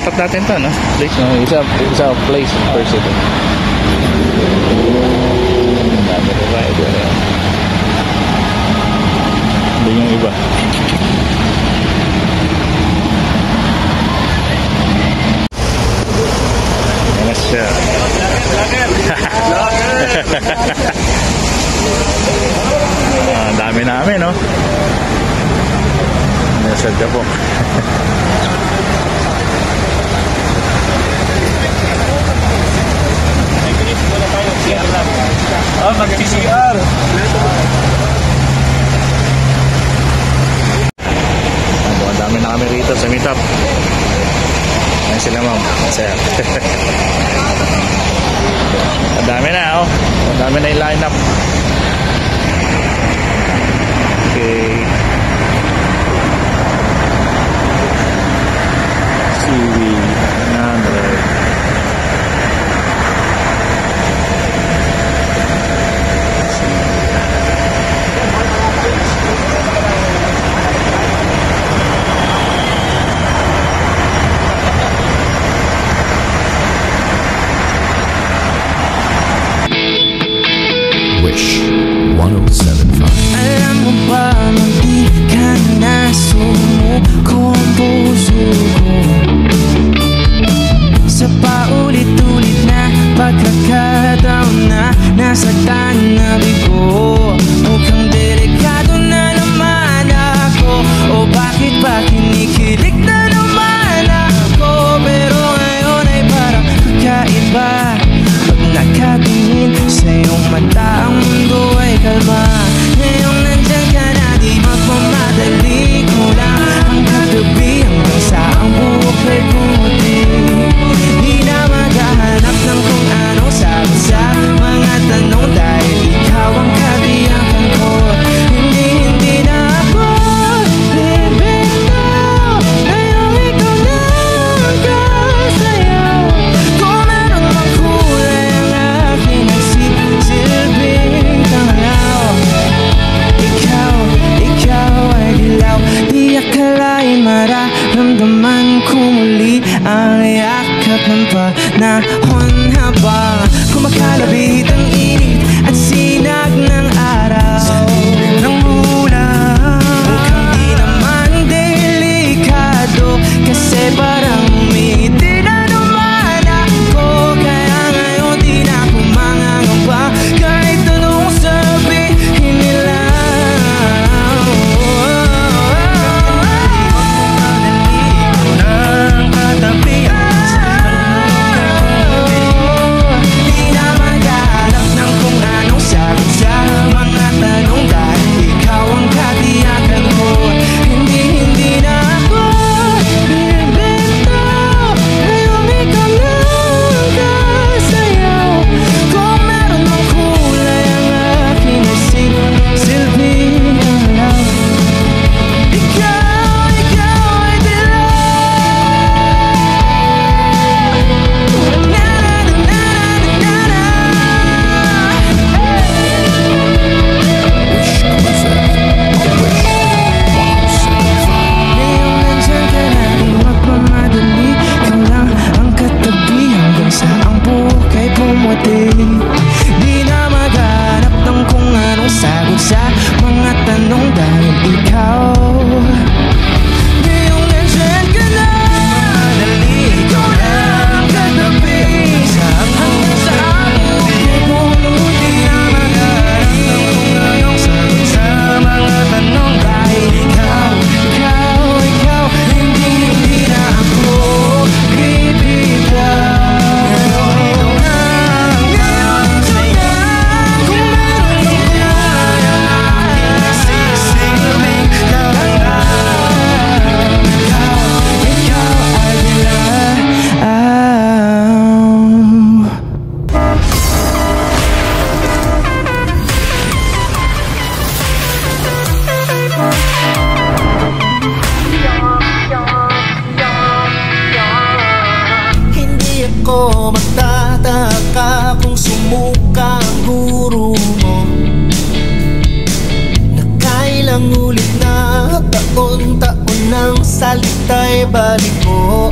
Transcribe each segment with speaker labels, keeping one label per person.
Speaker 1: shortcut natin to, no? Place, no? Isa place first ito. Dami na rider. Hindi yung iba. Yan siya. Dami namin, no? Nasad ka po.
Speaker 2: Mag-PCR.
Speaker 1: Ang dami na kami rito sa meetup. Ayan sila, ma'am. Sir. Ang dami na, oh. Ang dami na yung lineup. Okay. CV100.
Speaker 3: Wish 107.5.
Speaker 4: Alam mo ba nang di ka na sumuko ang puso ko sa paulit-ulit na pagkakataon na nasaktan na bigo. Mukhang delikado na naman ako, o bakit ba kinikilig na naman ako? Pero ngayon ay parang kakaiba. Pag nakatingin sa iyong mata, ang mundo ay kalma. Ngayong nandyan ka na, di magmamadali ko lang ang kagabi hanggang sa ang buhok ay pumuti. Di na maghahanap ng kung anong sagot sa mga tanong, dahil ikaw ang katiyakan ko. Hindi na ako bibitaw, ngayong ikaw na ang kasayaw. Kung meron mang kulay ang aking nagsisilbing tanglaw, ikaw ay dilaw. Di akalain mararamdaman ko muli ang yakap ng panahon habang kumakalabit ang init at sinag ng araw ng ulan. Mukhang di naman delikado, kasi parang umiti na naman ako. Kaya ngayon di na ako mangangamba kahit anong sabihin nila. Di na maghanap ng kung anong sagot sa mga tanong, dahil ikaw ang katiyakan ko. Hindi na ako bibitaw, ngayong ikaw na ang kasayaw. Kung meron mang kulay ang aking nagsisilbing tanglaw, ikaw ay dilaw. Ngayong nandyan ka na, di magmamadali, ikaw lang ang katabi hanggang sa ang buhok ay pumuti. Di na maghanap ng kung anong sagot sa mga tanong, dahil ikaw ngayong nandyan ka na, madali, ikaw lang ang katabi hanggang sa ang buhok ay pumuti. Di na maghanap ng kung anong sagot sa mga tanong, dahil ikaw hindi na ako bibitaw. Kung meron mang kulay ang aking nagsisilbing tanglaw, ikaw ay dilaw. Hindi ako magtataka kung sumuka ang guro mo. Nakailang ulit na taon-taon ng salita'y balik mo.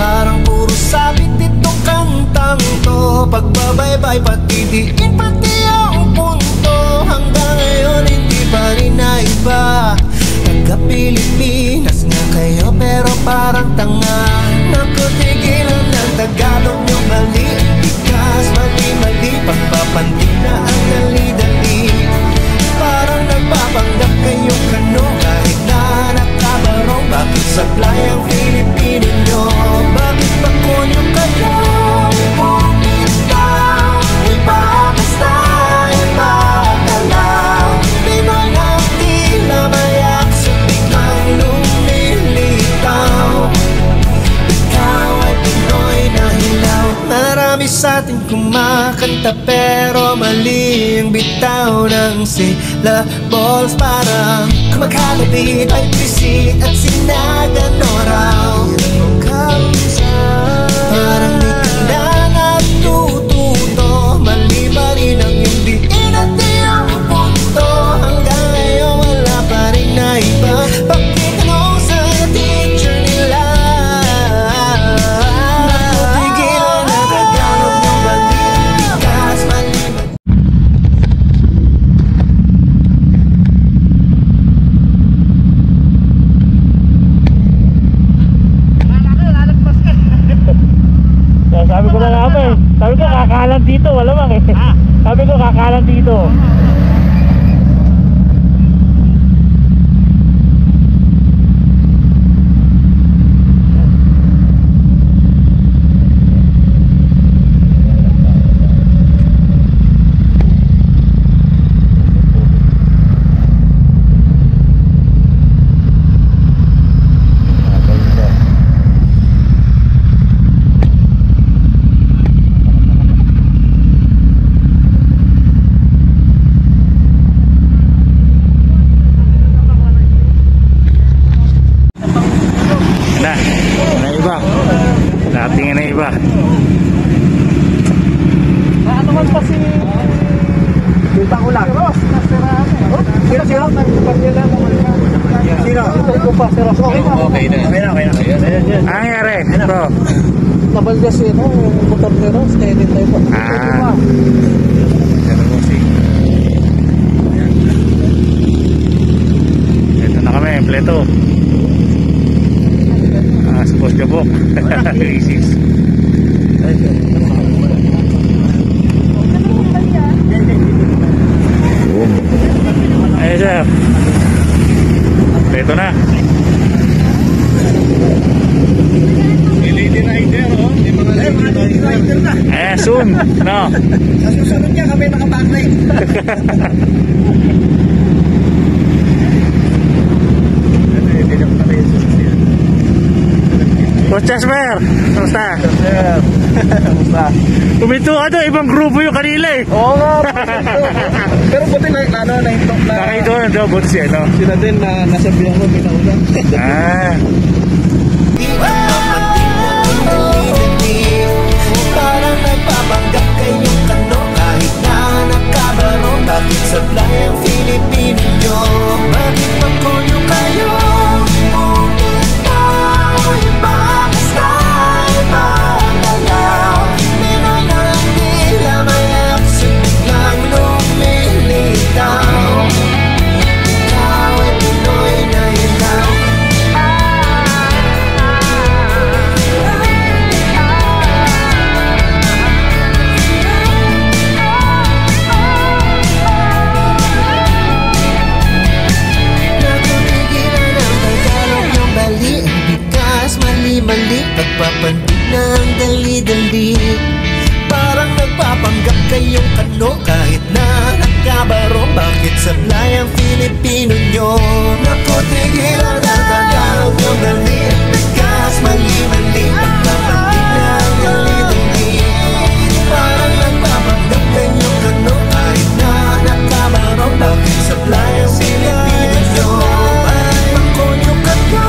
Speaker 5: Parang puro sabit itong kantang to. Pagbabaybay pati diin pati ang punto. Hanggang ngayon hindi pa rin naiba. Taga-Pilipinas nga kayo pero parang tanga. Naku, tigilan ng Tagalog nyo mali. Bigas, mali-mali, pagpapantig na ang dali-dali. Parang nagpapanggap kayong kano. Kahit na nakabarong, bakit sablay ang Filipino nyo? Bakit ba kunyo kayo? Bumitaw, iba basta, iba ka lang. Pinoy na tila mayak sa biglang lumilitaw. Ikaw ay Pinoy na hilaw. Marami sa atin kumakanta pero mali ang bitaw ng syllables. Parang maghalabit ay pisit at sinagano raw. Parang di ka na natututo. Mali pa rin ang hindi inati ang punto. Hanggang ngayon wala pa rin na iba. Pakitanong sa teacher nila. Nakutigil na Tagalog ng mali. Bigas, mali.
Speaker 2: Sabi ko na nga ba eh. Sabi ko kakalan dito, malamang eh. Sabi ko kakalan dito.
Speaker 1: Naiba. Dating naiba.
Speaker 2: Ano man pa si... Kita ko lang. Sino? Sino? Ito ko pa. Okay na. Okay na.
Speaker 1: Ang nangyari? Ito.
Speaker 2: Nabalgas yun. Motor ni Ross. Kaya din tayo po.
Speaker 1: Ito na kami. Pleto. Suppose ka po. Isis. Ayun siya. Ito na.
Speaker 2: Lady rider, oh. Yung mga lady rider na.
Speaker 1: Soon. No.
Speaker 2: Sa susunod niya kami nakabacklight.
Speaker 1: Boss Jasper, kamusta?
Speaker 2: Kamusta?
Speaker 1: Tuminto ka doon, ibang grupo yung kanila eh.
Speaker 2: Oo nga. Pero buti na na-intok na.
Speaker 1: Nakito na doon, buti siya, no?
Speaker 2: Sila din na nasabihan ko, pinaulan.
Speaker 5: Parang nagpapanggap kayong kano. Kahit na nakabarong, bakit sablay ang Filipino nyo? Bakit pa kunyo kayo? Pagpapantig na ang dali-dali. Parang nagpapanggap kayong kano. Kahit na nakabarong, bakit sablay ang Filipino nyo? Naku, tigilan na Tagalog yung dali. Bigas, mali-mali. Pagpapantig na ang dali-dali. Parang nagpapanggap kayong kano. Kahit na nakabarong, bakit sablay ang Filipino nyo? Bakit ba kunyo kayo?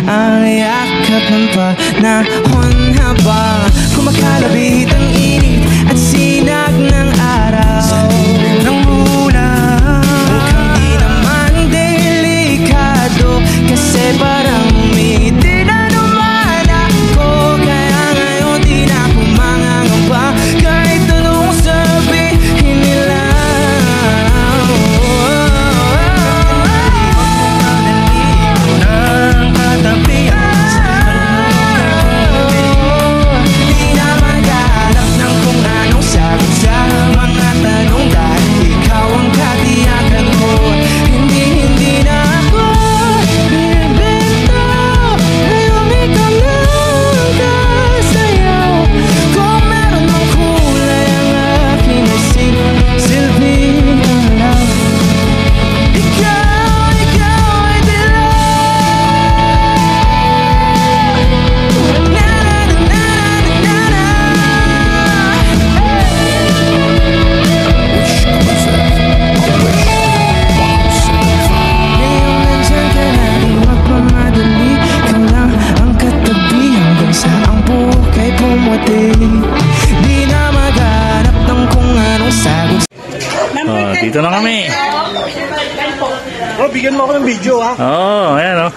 Speaker 4: ang yakap ng panahon habang kumakalabit ang init at sinag ng araw ng ulan. Mukhang di naman delikado kasi parang umitin na naman ako. Kaya ngayon di na ako mangangamba kahit anong sabihin nila. Di na maghanap ng kung anong sagot sa mga tanong dahil ikaw ang katiyakan ko. Hindi na ako bibento. Ngayon ikaw lang kasayaw. Kung meron mang kulay ang aking silbing alaw. Ikaw ay dilaw. Ngayong nandyan ka na, di magmamadali. Ikaw lang ang katabi hanggang sa ang buhok ay pumuti. Di na maghanap ng kung anong sagot.
Speaker 1: Oh, dito na kami.
Speaker 2: Oh, bigyan mo ako ng video, ha?
Speaker 1: Oh, ayan oh.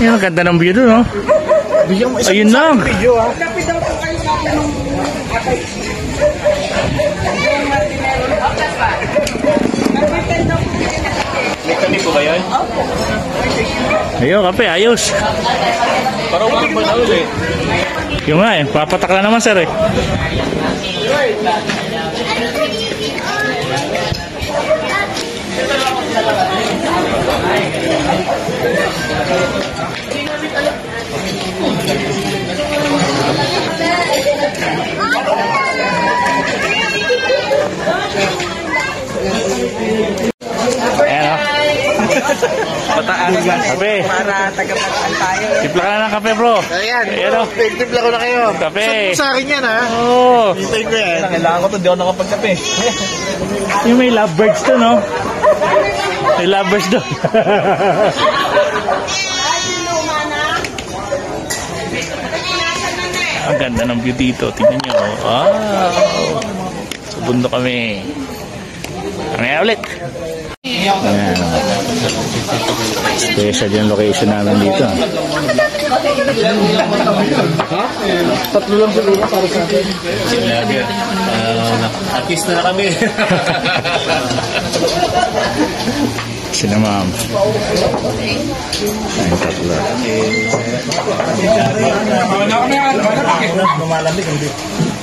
Speaker 1: Yan, ang ganda ng view doon, oh.
Speaker 2: Bigyan mo
Speaker 1: Ayun lang.
Speaker 2: video, ha?
Speaker 1: Ayun, kape, ayos.
Speaker 2: Parang wag ba na ulit?
Speaker 1: Yung nga eh, papatak na naman sir eh. Ayan oh. Kape.
Speaker 2: Para tagapataan tayo.
Speaker 1: Tipla ka na ng kape bro.
Speaker 2: Ayan,
Speaker 1: Ayan oh.
Speaker 2: timpla ko na kayo.
Speaker 1: Kape.
Speaker 2: Saan mo sa akin yan, ha?
Speaker 1: Oh.
Speaker 2: Hintayin ko yan. Kailangan ko to, di ako nakapagkape.
Speaker 1: Yung may lovebirds to no? May lovebirds doon. Ang ganda ng view dito. Tingnan nyo. Wow. Sa bundok kami. Ano ulit? Ayan. Special yung location namin dito.
Speaker 2: Tatlo lang siguro para sa akin.
Speaker 5: Artist na kami.
Speaker 1: Sila ma'am. Ayun, tatlo.
Speaker 2: Lumalamig, hindi.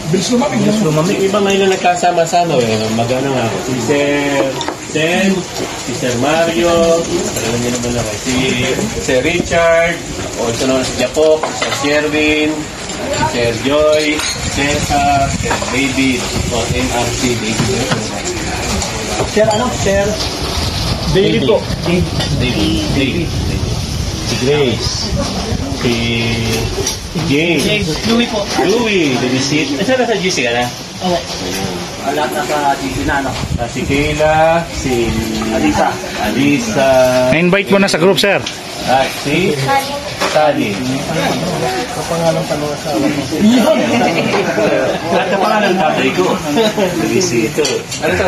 Speaker 2: Bilis lumamig.
Speaker 5: Iba ngayon na nagkasama-sama magano nga ako. Si Sir Mario, alam niyo naman ako. Si Sir Richard, also known as Jacob, Sir Sherwin, si Sir Joy, Cesar, Sir David, o MRC David.
Speaker 2: Sir, ano? Sir? Daily po.
Speaker 5: David. Si Grace. Si James.
Speaker 2: Louie po.
Speaker 5: Louie, the visit. Saan nasa GC ka na?
Speaker 2: Oo. Lahat nasa GC na, ano?
Speaker 5: Si Kayla, si Alisa.
Speaker 1: Na-invite mo na sa group sir.
Speaker 5: Si Sally.
Speaker 2: Kapangalan tanong sa alam mo.
Speaker 5: Lahat na pangalan ng tatay ko. Visito. Ano ito?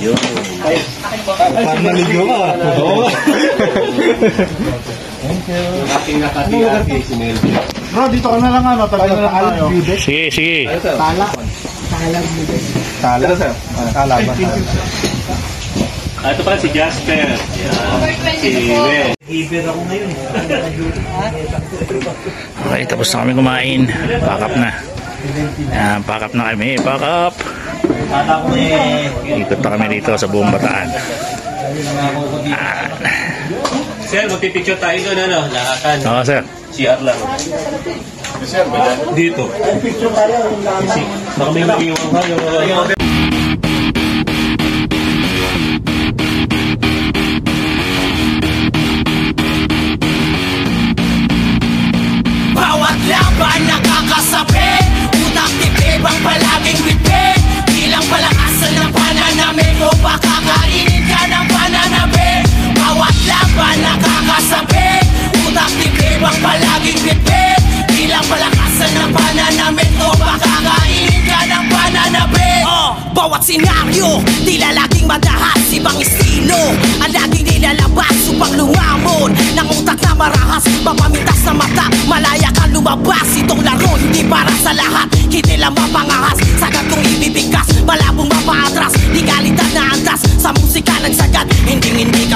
Speaker 5: Yun.
Speaker 2: Parang naligo ka. Oo.
Speaker 5: Ating nakati-ati si Melvin.
Speaker 2: Bro, dito ka na lang, ano? Talaga na tayo.
Speaker 1: Sige, sige.
Speaker 2: Tala. Tala, sir. Tala ba?
Speaker 5: Ito pala si Jasper. Si Will.
Speaker 2: Iber ako ngayon.
Speaker 1: Okay, tapos na kami kumain. Pack up na. Yan, pack up na kami. Pack up. Ikot na kami dito sa buong Bataan.
Speaker 5: Sir, magpipicture tayo doon, ano? Lahakan.
Speaker 1: Oo, sir.
Speaker 5: CR lang. Sir, dito. Baka may mag-iwan ka yung...
Speaker 4: Bawat laban nakakasapi, utak titibang palaging bibig. Bilang palakasan ng pananamig o baka kainin ka ng pananabig. Bawat laban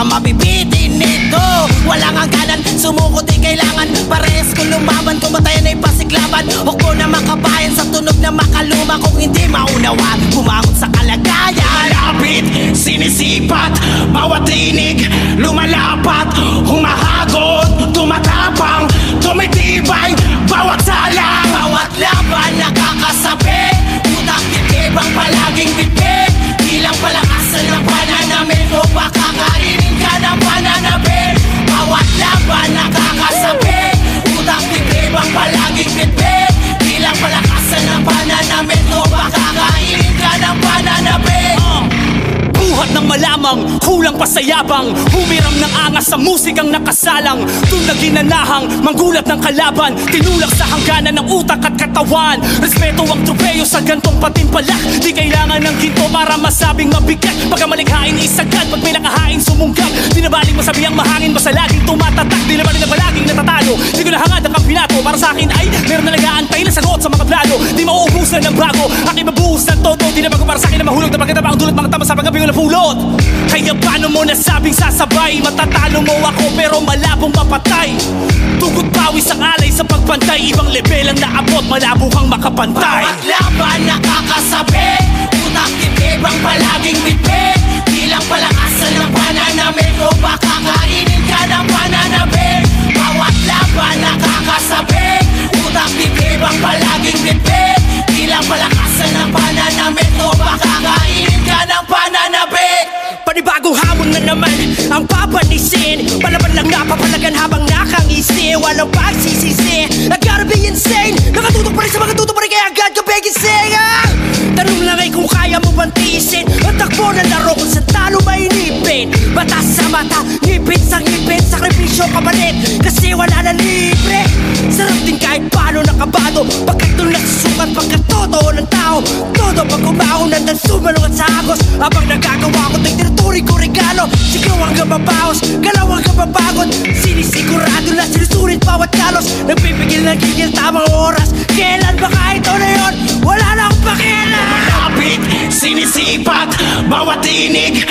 Speaker 5: na mabibitin nito. Walang hangganan, sumuko di kailangan. Parehas kung lumaban, tumatayan ay pasiklaban. Hukbo na makabayan sa tunog na makaluma. Kung hindi maunawa, bumangon sa kalagayan. Malapit, sinisipat, bawat tinig lumalapat, humahagod, tumatapang, tumitibay, bawat salang, bawat laban nakakasabi. Utak titibang palaging bibig, bilang palakasan ng pananamit o baka kainin ka ng pananabit. Bawat laban nakakasabi, utak titibang palaging bibig, bilang palakasan ng pananamit o baka kainin ka ng pananabit.
Speaker 6: Buhat ng malamang, hulang pasayabang, humiram ng angas sa musikang nakasalang. Doon na ginanahang, manggulat ng kalaban, tinulak sa hangganan ng utak at katawan. Respeto ang tropeyo sa gantong patimpalak. Di kailangan ng ginto para masabing mabigat. Pagka malikhain isagad, pag may nakahain sumunggab. Di na baling masabi ang mahangin, basta laging tumatatak. Di na baling na palaging natatalo. Di ko nahangad ang kampinato, para sa akin ay meron na nag-aantay na sagot sa mga plano. Di mauubusan ng bago, aking mabuhos ng todo. Di na bago para sa akin na mahulog na pagkataba ang dulot mga tama sa pagkabing pulot. Kaya paano mo nasabing sasabay? Matatalo mo ako pero malabong mapatay. Tugot pawis ang alay sa pagpantay, ibang level ang naabot, malabo kang makapantay.
Speaker 5: Bawat laban nakakasabi, utak titibang palaging bitbit, bilang palakasan ng pananamit o baka kainin ka ng pananabit. Bawat laban nakakasabi, utak titibang palaging bitbit, bilang palakasan ng pananamit o baka kainin ka ng pananabit.
Speaker 6: Panibagong hamon na naman ang papanisin, palaban lang napapalagan habang nakangisi. Walang pagsisisi, I gotta be insane. Nakatutok pa rin sa mga tutok pa rin kaya agad ka begising. Tanong lang ay kung kaya mo bang tiisin at takbo na laro kung sa talo may inipin. Batas sa mata, ngipin sa ngipin, sakripisyo kapalit kasi wala na libre. Sarap din kahit paano nakabado, pagkat doon nasusukat pagkat totoo ng tao. Todo pag umahon nandang sumalungat sa agos, habang nagagawa ko ta'y tinuturi ko regalo. Sigaw hanggang mabawas, galaw hanggang mapagod, sinisigurado na sinusulit bawat kalos. Nagpipigil ng gigil tamang oras, kailan ba kahit o na yun, wala na akong pakialam.
Speaker 5: Malapit, sinisipat, bawat tinig